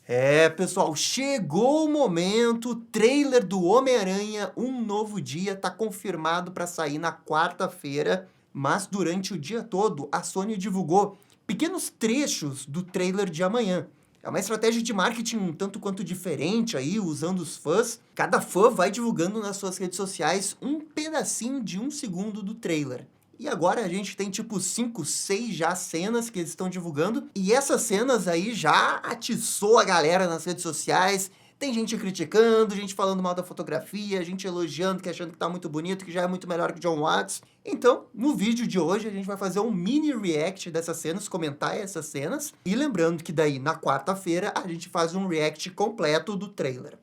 É, pessoal, chegou o momento, o trailer do Homem-Aranha Um Novo Dia tá confirmado para sair na quarta-feira, mas durante o dia todo a Sony divulgou pequenos trechos do trailer de amanhã. É uma estratégia de marketing um tanto quanto diferente aí, usando os fãs. Cada fã vai divulgando nas suas redes sociais um pedacinho de um segundo do trailer. E agora a gente tem tipo 5, 6 já cenas que eles estão divulgando. E essas cenas aí já atiçou a galera nas redes sociais. Tem gente criticando, gente falando mal da fotografia, gente elogiando, que achando que tá muito bonito, que já é muito melhor que John Watts. Então, no vídeo de hoje, a gente vai fazer um mini react dessas cenas, comentar essas cenas. E lembrando que daí, na quarta-feira, a gente faz um react completo do trailer.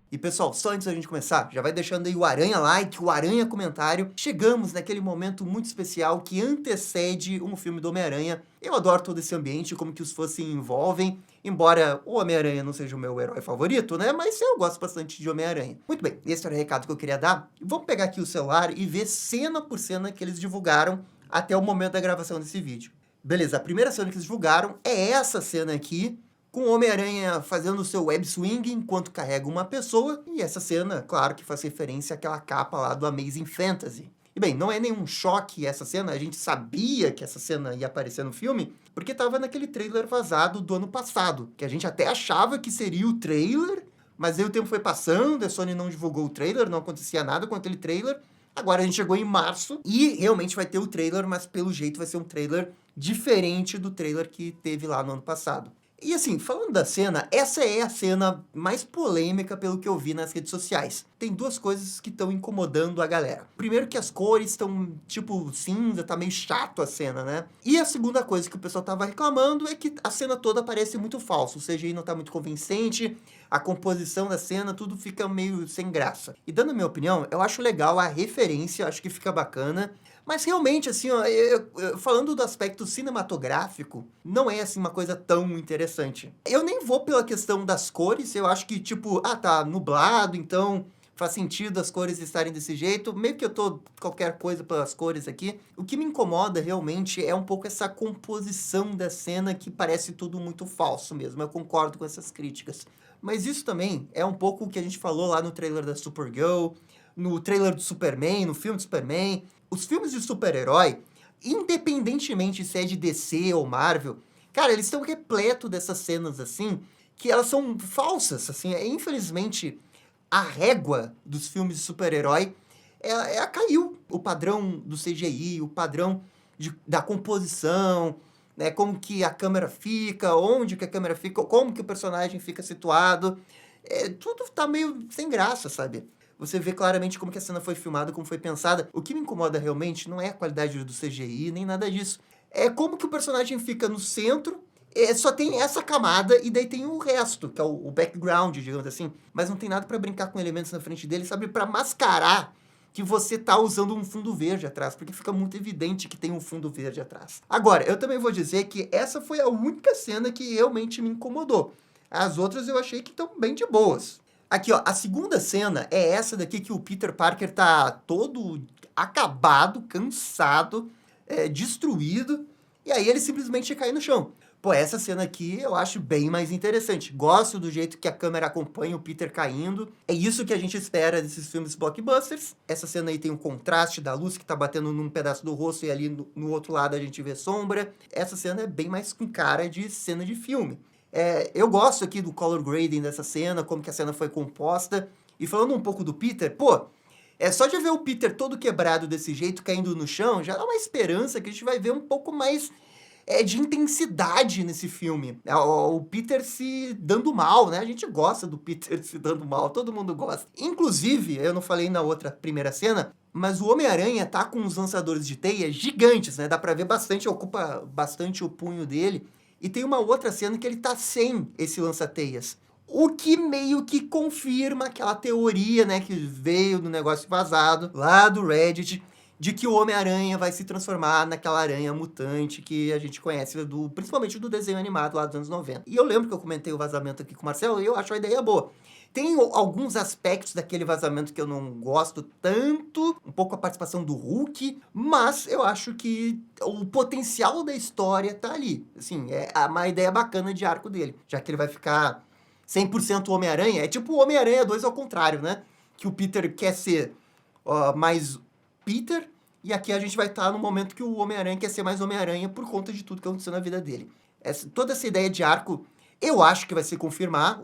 E pessoal, só antes da gente começar, já vai deixando aí o Aranha Like, o Aranha Comentário. Chegamos naquele momento muito especial que antecede um filme do Homem-Aranha. Eu adoro todo esse ambiente, como que os fãs se envolvem, embora o Homem-Aranha não seja o meu herói favorito, né? Mas eu gosto bastante de Homem-Aranha. Muito bem, esse era o recado que eu queria dar. Vamos pegar aqui o celular e ver cena por cena que eles divulgaram até o momento da gravação desse vídeo. Beleza, a primeira cena que eles divulgaram é essa cena aqui, com o Homem-Aranha fazendo o seu web swing enquanto carrega uma pessoa, e essa cena, claro que faz referência àquela capa lá do Amazing Fantasy. E bem, não é nenhum choque essa cena, a gente sabia que essa cena ia aparecer no filme, porque estava naquele trailer vazado do ano passado, que a gente até achava que seria o trailer, mas aí o tempo foi passando, a Sony não divulgou o trailer, não acontecia nada com aquele trailer. Agora a gente chegou em março e realmente vai ter o trailer, mas pelo jeito vai ser um trailer diferente do trailer que teve lá no ano passado. E assim, falando da cena, essa é a cena mais polêmica pelo que eu vi nas redes sociais. Tem duas coisas que estão incomodando a galera. Primeiro que as cores estão, tipo, cinza, tá meio chato a cena, né? E a segunda coisa que o pessoal tava reclamando é que a cena toda parece muito falsa. O CGI não tá muito convincente, a composição da cena, tudo fica meio sem graça. E dando a minha opinião, eu acho legal a referência, acho que fica bacana. Mas realmente, assim, ó, falando do aspecto cinematográfico, não é, assim, uma coisa tão interessante. Eu nem vou pela questão das cores, eu acho que, tipo, tá nublado, então faz sentido as cores estarem desse jeito. Meio que eu tô qualquer coisa pelas cores aqui. O que me incomoda, realmente, é um pouco essa composição da cena que parece tudo muito falso mesmo. Eu concordo com essas críticas. Mas isso também é um pouco o que a gente falou lá no trailer da Supergirl, no trailer do Superman, no filme do Superman. Os filmes de super-herói, independentemente se é de DC ou Marvel, cara, eles estão repletos dessas cenas, assim, que elas são falsas, assim. Infelizmente, a régua dos filmes de super-herói caiu. O padrão do CGI, o padrão da composição, né, como que a câmera fica, onde que a câmera fica, como que o personagem fica situado. Tudo tá meio sem graça, sabe? Você vê claramente como que a cena foi filmada, como foi pensada. O que me incomoda realmente não é a qualidade do CGI, nem nada disso. É como que o personagem fica no centro, só tem essa camada, e daí tem o resto, que é o background, digamos assim. Mas não tem nada pra brincar com elementos na frente dele, sabe? Pra mascarar que você tá usando um fundo verde atrás, porque fica muito evidente que tem um fundo verde atrás. Agora, eu também vou dizer que essa foi a única cena que realmente me incomodou. As outras eu achei que estão bem de boas. Aqui, ó, a segunda cena é essa daqui que o Peter Parker tá todo acabado, cansado, destruído, e aí ele simplesmente cai no chão. Pô, essa cena aqui eu acho bem mais interessante. Gosto do jeito que a câmera acompanha o Peter caindo. É isso que a gente espera desses filmes blockbusters. Essa cena aí tem um contraste da luz que tá batendo num pedaço do rosto e ali no outro lado a gente vê sombra. Essa cena é bem mais com cara de cena de filme. Eu gosto aqui do color grading dessa cena, como que a cena foi composta. E falando um pouco do Peter, pô, só de ver o Peter todo quebrado desse jeito, caindo no chão, já dá uma esperança que a gente vai ver um pouco mais de intensidade nesse filme. O Peter se dando mal, né? A gente gosta do Peter se dando mal, todo mundo gosta. Inclusive, eu não falei na outra primeira cena, mas o Homem-Aranha tá com uns lançadores de teia gigantes, né? Dá pra ver bastante, ocupa bastante o punho dele. E tem uma outra cena que ele tá sem esse lança-teias. O que meio que confirma aquela teoria, né, que veio do negócio vazado lá do Reddit, de que o Homem-Aranha vai se transformar naquela aranha mutante que a gente conhece, principalmente do desenho animado lá dos anos 90. E eu lembro que eu comentei o vazamento aqui com o Marcelo e eu acho a ideia boa. Tem alguns aspectos daquele vazamento que eu não gosto tanto, um pouco a participação do Hulk, mas eu acho que o potencial da história tá ali. Assim, é uma ideia bacana de arco dele, já que ele vai ficar 100% Homem-Aranha. É tipo o Homem-Aranha 2 ao contrário, né? Que o Peter quer ser mais Peter, e aqui a gente vai estar no momento que o Homem-Aranha quer ser mais Homem-Aranha por conta de tudo que aconteceu na vida dele. Toda essa ideia de arco, eu acho que vai se confirmar.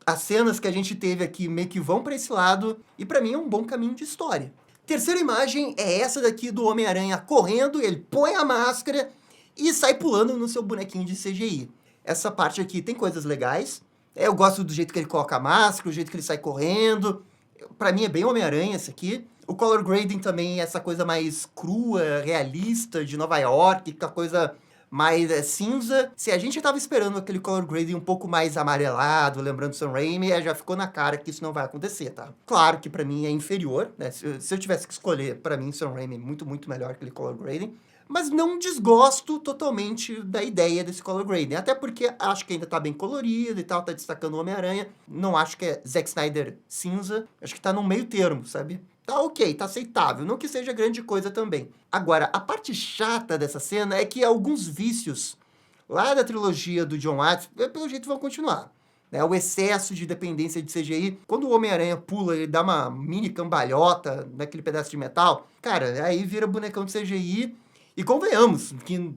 As cenas que a gente teve aqui meio que vão para esse lado, e para mim é um bom caminho de história. Terceira imagem é essa daqui do Homem-Aranha correndo, ele põe a máscara e sai pulando no seu bonequinho de CGI. Essa parte aqui tem coisas legais. Eu gosto do jeito que ele coloca a máscara, do jeito que ele sai correndo. Pra mim é bem Homem-Aranha esse aqui. O color grading também é essa coisa mais crua, realista de Nova York, com a coisa mais cinza. Se a gente tava esperando aquele color grading um pouco mais amarelado, lembrando Sam Raimi, já ficou na cara que isso não vai acontecer, tá? Claro que pra mim é inferior, né? Se eu tivesse que escolher, pra mim Sam Raimi é muito, muito melhor aquele color grading. Mas não desgosto totalmente da ideia desse color grading. Até porque acho que ainda tá bem colorido e tal, tá destacando o Homem-Aranha. Não acho que é Zack Snyder cinza. Acho que tá num meio termo, sabe? Tá ok, tá aceitável. Não que seja grande coisa também. Agora, a parte chata dessa cena é que alguns vícios lá da trilogia do John Watts, pelo jeito, vão continuar. O excesso de dependência de CGI. Quando o Homem-Aranha pula, ele dá uma mini cambalhota naquele pedaço de metal. Cara, aí vira bonecão de CGI. E convenhamos que,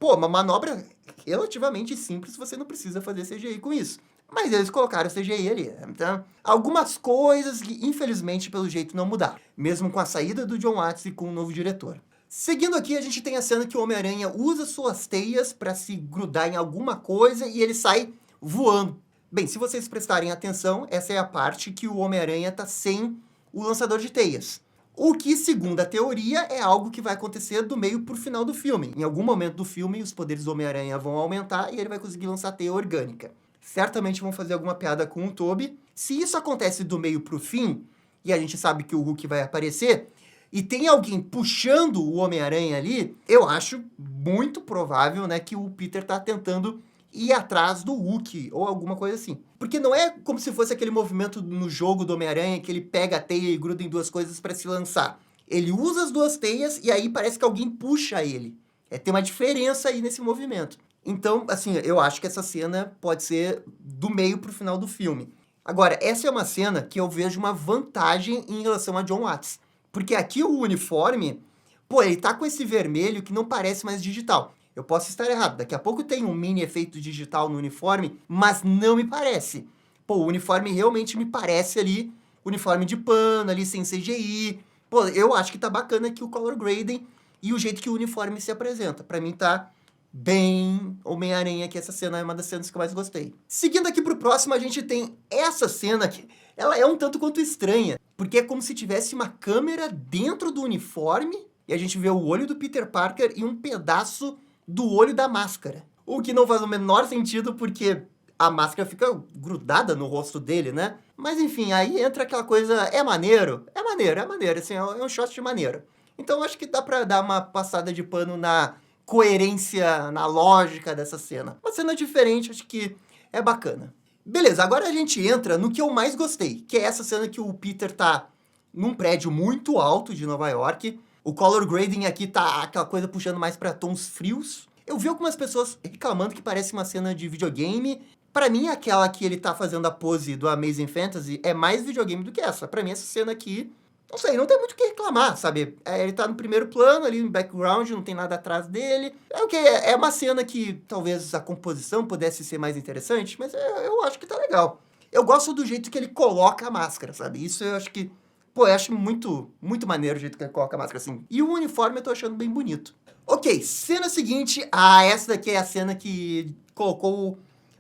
uma manobra relativamente simples, você não precisa fazer CGI com isso. Mas eles colocaram CGI ali. Então, algumas coisas que, infelizmente, pelo jeito, não mudaram. Mesmo com a saída do John Watts e com o novo diretor. Seguindo aqui, a gente tem a cena que o Homem-Aranha usa suas teias para se grudar em alguma coisa e ele sai voando. Bem, se vocês prestarem atenção, essa é a parte que o Homem-Aranha tá sem o lançador de teias. O que, segundo a teoria, é algo que vai acontecer do meio pro final do filme. Em algum momento do filme, os poderes do Homem-Aranha vão aumentar e ele vai conseguir lançar teia orgânica. Certamente vão fazer alguma piada com o Tobey. Se isso acontece do meio pro fim, e a gente sabe que o Hulk vai aparecer, e tem alguém puxando o Homem-Aranha ali, eu acho muito provável, né, que o Peter tá tentando ir atrás do Hulk, ou alguma coisa assim. Porque não é como se fosse aquele movimento no jogo do Homem-Aranha que ele pega a teia e gruda em duas coisas para se lançar. Ele usa as duas teias e aí parece que alguém puxa ele. Tem uma diferença aí nesse movimento. Então, assim, eu acho que essa cena pode ser do meio pro final do filme. Agora, essa é uma cena que eu vejo uma vantagem em relação a John Watts. Porque aqui o uniforme, ele tá com esse vermelho que não parece mais digital. Eu posso estar errado, daqui a pouco tem um mini efeito digital no uniforme, mas não me parece. O uniforme realmente me parece ali, uniforme de pano, ali sem CGI. Eu acho que tá bacana aqui o color grading e o jeito que o uniforme se apresenta. Pra mim tá bem Homem-Aranha, que essa cena é uma das cenas que eu mais gostei. Seguindo aqui pro próximo, a gente tem essa cena que ela é um tanto quanto estranha, porque é como se tivesse uma câmera dentro do uniforme e a gente vê o olho do Peter Parker e um pedaço do olho da máscara. O que não faz o menor sentido, porque a máscara fica grudada no rosto dele, né? Mas enfim, aí entra aquela coisa, é maneiro, assim, é um shot de maneiro. Então acho que dá pra dar uma passada de pano na coerência, na lógica dessa cena. Uma cena diferente, acho que é bacana. Beleza, agora a gente entra no que eu mais gostei, que é essa cena que o Peter tá num prédio muito alto de Nova York. O color grading aqui tá aquela coisa puxando mais pra tons frios. Eu vi algumas pessoas reclamando que parece uma cena de videogame. Pra mim, aquela que ele tá fazendo a pose do Amazing Fantasy é mais videogame do que essa. Pra mim, essa cena aqui, não sei, não tem muito o que reclamar, sabe? Ele tá no primeiro plano, ali no background, não tem nada atrás dele. É uma cena que talvez a composição pudesse ser mais interessante, mas eu acho que tá legal. Eu gosto do jeito que ele coloca a máscara, sabe? Isso eu acho que... eu acho muito, muito maneiro o jeito que ele coloca a máscara assim. E o uniforme eu tô achando bem bonito. Ok, cena seguinte. Essa daqui é a cena que colocou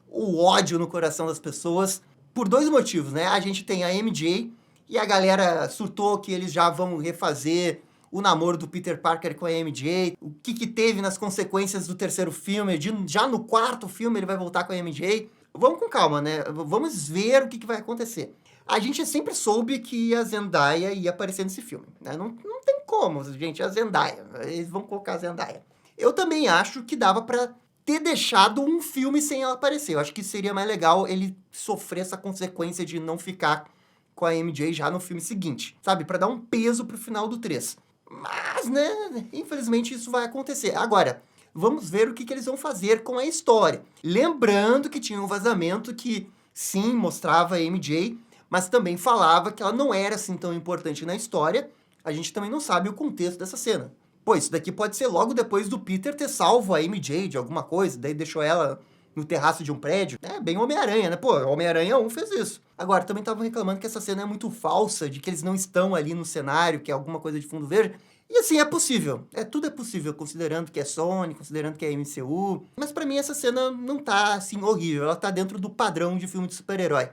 o ódio no coração das pessoas. Por dois motivos, né? A gente tem a MJ e a galera surtou que eles já vão refazer o namoro do Peter Parker com a MJ. O que teve nas consequências do terceiro filme. Já no quarto filme ele vai voltar com a MJ. Vamos com calma, né? Vamos ver o que vai acontecer. A gente sempre soube que a Zendaya ia aparecer nesse filme, né? Não tem como, gente, a Zendaya. Eles vão colocar a Zendaya. Eu também acho que dava pra ter deixado um filme sem ela aparecer. Eu acho que seria mais legal ele sofrer essa consequência de não ficar com a MJ já no filme seguinte, sabe? Pra dar um peso pro final do 3. Mas, né, infelizmente isso vai acontecer. Agora, vamos ver o que eles vão fazer com a história. Lembrando que tinha um vazamento que, sim, mostrava a MJ, mas também falava que ela não era assim tão importante na história. A gente também não sabe o contexto dessa cena. Pô, isso daqui pode ser logo depois do Peter ter salvo a MJ de alguma coisa, daí deixou ela no terraço de um prédio. É bem Homem-Aranha, né? Pô, Homem-Aranha 1 fez isso. Agora, também estavam reclamando que essa cena é muito falsa, de que eles não estão ali no cenário, que é alguma coisa de fundo verde. E assim, é possível. Tudo é possível, considerando que é Sony, considerando que é MCU. Mas pra mim essa cena não tá, assim, horrível. Ela tá dentro do padrão de filme de super-herói.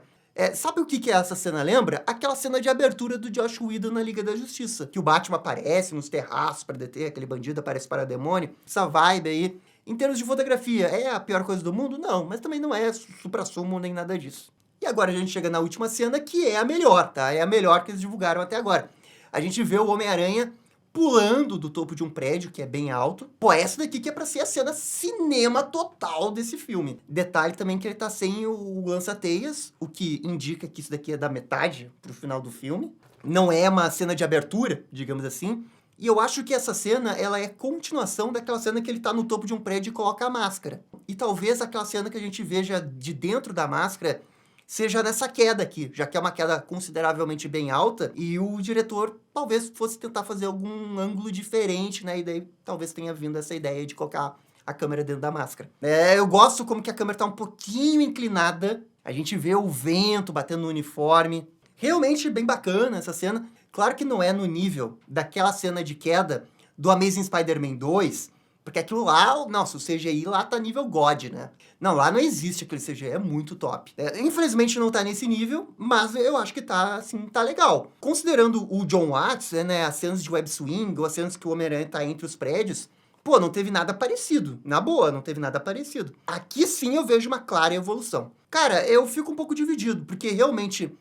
Sabe o que essa cena lembra? Aquela cena de abertura do Joss Whedon na Liga da Justiça. Que o Batman aparece nos terraços pra deter, aquele bandido aparece para demônio. Essa vibe aí. Em termos de fotografia, é a pior coisa do mundo? Não, mas também não é supra-sumo nem nada disso. E agora a gente chega na última cena, que é a melhor, tá? É a melhor que eles divulgaram até agora. A gente vê o Homem-Aranha pulando do topo de um prédio, que é bem alto. Pô, essa daqui que é pra ser a cena cinema total desse filme. Detalhe também que ele tá sem o lança-teias, o que indica que isso daqui é da metade pro final do filme. Não é uma cena de abertura, digamos assim. E eu acho que essa cena, ela é continuação daquela cena que ele tá no topo de um prédio e coloca a máscara. E talvez aquela cena que a gente veja de dentro da máscara seja nessa queda aqui, já que é uma queda consideravelmente bem alta, e o diretor talvez fosse tentar fazer algum ângulo diferente, né? E daí talvez tenha vindo essa ideia de colocar a câmera dentro da máscara. Eu gosto como que a câmera tá um pouquinho inclinada, a gente vê o vento batendo no uniforme. Realmente bem bacana essa cena. Claro que não é no nível daquela cena de queda do Amazing Spider-Man 2, porque aquilo lá, nossa, o CGI lá tá nível God, né? Não, lá não existe aquele CGI, é muito top. Infelizmente não tá nesse nível, mas eu acho que tá, assim, tá legal. Considerando o John Watts, né, as cenas de web swing, ou as cenas que o Homem-Aranha tá entre os prédios, pô, não teve nada parecido. Na boa, não teve nada parecido. Aqui sim eu vejo uma clara evolução. Cara, eu fico um pouco dividido, porque realmente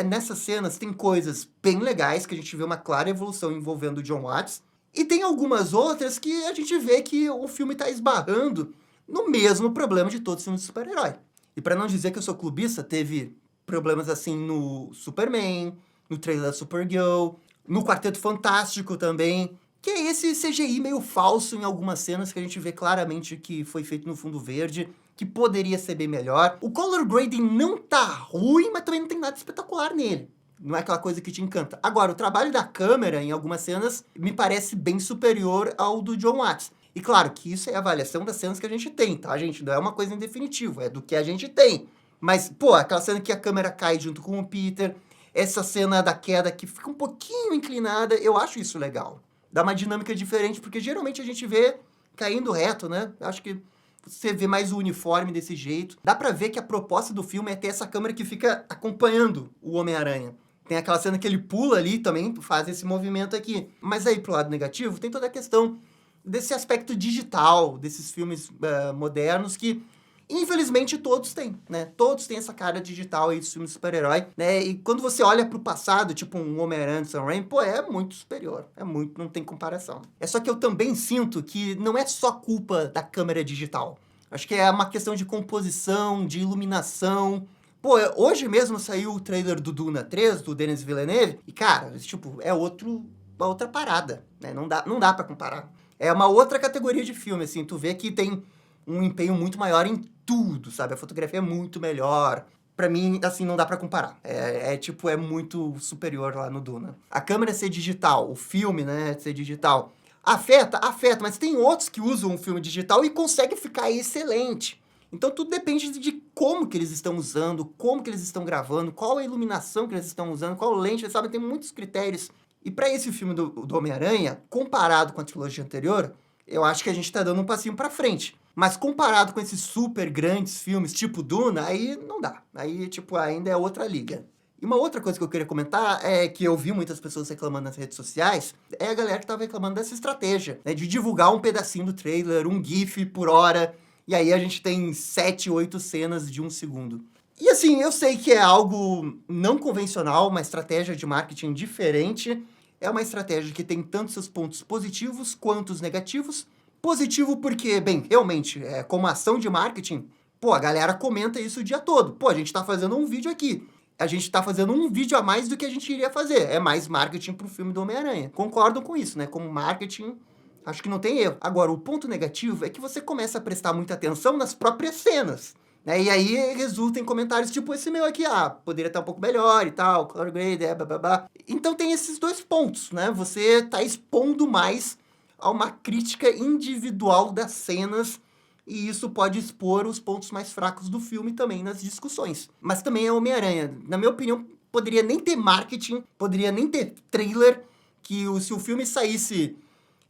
nessas cenas tem coisas bem legais, que a gente vê uma clara evolução envolvendo o John Watts, e tem algumas outras que a gente vê que o filme tá esbarrando no mesmo problema de todos os filmes de super-herói. E pra não dizer que eu sou clubista, teve problemas assim no Superman, no trailer da Supergirl, no Quarteto Fantástico também, que é esse CGI meio falso em algumas cenas que a gente vê claramente que foi feito no fundo verde, que poderia ser bem melhor. O color grading não tá ruim, mas também não tem nada espetacular nele. Não é aquela coisa que te encanta. Agora, o trabalho da câmera em algumas cenas me parece bem superior ao do John Watts. E claro que isso é a avaliação das cenas que a gente tem, tá, gente? Não é uma coisa em definitivo, é do que a gente tem. Mas, pô, aquela cena que a câmera cai junto com o Peter, essa cena da queda que fica um pouquinho inclinada, eu acho isso legal. Dá uma dinâmica diferente, porque geralmente a gente vê caindo reto, né? Eu acho que você vê mais o uniforme desse jeito. Dá pra ver que a proposta do filme é ter essa câmera que fica acompanhando o Homem-Aranha. Tem aquela cena que ele pula ali também, faz esse movimento aqui. Mas aí, pro lado negativo, tem toda a questão desse aspecto digital, desses filmes modernos que, infelizmente, todos têm, né? Todos têm essa cara digital aí dos filmes de super-herói, né? E quando você olha pro passado, tipo um Homem-Aranha de Sam Raimi, pô, é muito superior. É muito, não tem comparação. É só que eu também sinto que não é só culpa da câmera digital. Acho que é uma questão de composição, de iluminação. Pô, hoje mesmo saiu o trailer do Duna 3, do Denis Villeneuve, e cara, tipo, é uma outra parada, né? Não dá pra comparar. É uma outra categoria de filme, assim, tu vê que tem um empenho muito maior em tudo, sabe? A fotografia é muito melhor. Pra mim, assim, não dá pra comparar. É muito superior lá no Duna. A câmera ser digital, o filme, né, ser digital, afeta, mas tem outros que usam um filme digital e conseguem ficar excelente. Então tudo depende de como que eles estão usando, como que eles estão gravando, qual a iluminação que eles estão usando, qual lente, sabe? Tem muitos critérios. E pra esse filme do Homem-Aranha, comparado com a trilogia anterior, eu acho que a gente tá dando um passinho pra frente. Mas comparado com esses super grandes filmes, tipo Duna, aí não dá. Aí, tipo, ainda é outra liga. E uma outra coisa que eu queria comentar é que eu vi muitas pessoas reclamando nas redes sociais, é a galera que tava reclamando dessa estratégia, né, de divulgar um pedacinho do trailer, um GIF por hora, e aí a gente tem 7, 8 cenas de 1 segundo. E assim, eu sei que é algo não convencional, uma estratégia de marketing diferente, é uma estratégia que tem tanto seus pontos positivos quanto os negativos, Positivo porque, bem, realmente, como ação de marketing, pô, a galera comenta isso o dia todo. Pô, a gente tá fazendo um vídeo aqui. A gente tá fazendo um vídeo a mais do que a gente iria fazer. É mais marketing pro filme do Homem-Aranha. Concordam com isso, né? Como marketing, acho que não tem erro. Agora, o ponto negativo é que você começa a prestar muita atenção nas próprias cenas, né? E aí resulta em comentários tipo esse meu aqui, poderia estar um pouco melhor e tal, color grade, blá. Então tem esses dois pontos, né? Você tá expondo mais a uma crítica individual das cenas, e isso pode expor os pontos mais fracos do filme também nas discussões. Mas também é Homem-Aranha. Na minha opinião, poderia nem ter marketing, poderia nem ter trailer, que se o filme saísse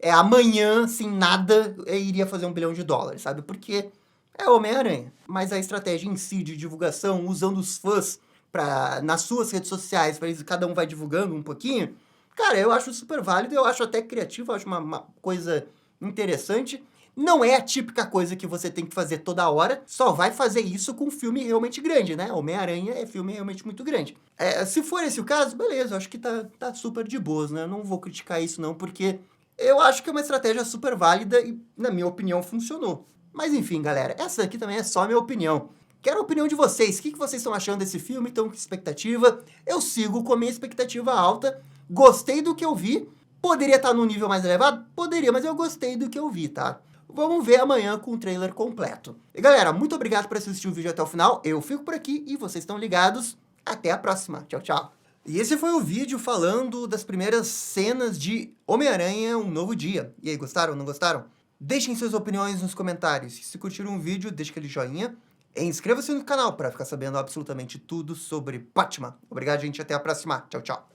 amanhã, sem nada, iria fazer $1 bilhão, sabe? Porque é Homem-Aranha. Mas a estratégia em si de divulgação, usando os fãs nas suas redes sociais, para cada um vai divulgando um pouquinho, cara, eu acho super válido, eu acho até criativo, eu acho uma coisa interessante. Não é a típica coisa que você tem que fazer toda hora, só vai fazer isso com um filme realmente grande, né? Homem-Aranha é filme realmente muito grande. Se for esse o caso, beleza, eu acho que tá super de boas, né? Eu não vou criticar isso não, porque eu acho que é uma estratégia super válida e, na minha opinião, funcionou. Mas enfim, galera, essa aqui também é só a minha opinião. Quero a opinião de vocês. O que vocês estão achando desse filme? Estão com expectativa? Eu sigo com a minha expectativa alta. Gostei do que eu vi. Poderia estar num nível mais elevado? Poderia, mas eu gostei do que eu vi, tá? Vamos ver amanhã com o trailer completo. E galera, muito obrigado por assistir o vídeo até o final. Eu fico por aqui e vocês estão ligados. Até a próxima. Tchau, tchau. E esse foi o vídeo falando das primeiras cenas de Homem-Aranha, Um Novo Dia. E aí, gostaram ou não gostaram? Deixem suas opiniões nos comentários. Se curtiram o vídeo, deixe aquele joinha. E inscreva-se no canal para ficar sabendo absolutamente tudo sobre Batman. Obrigado, gente. Até a próxima. Tchau, tchau.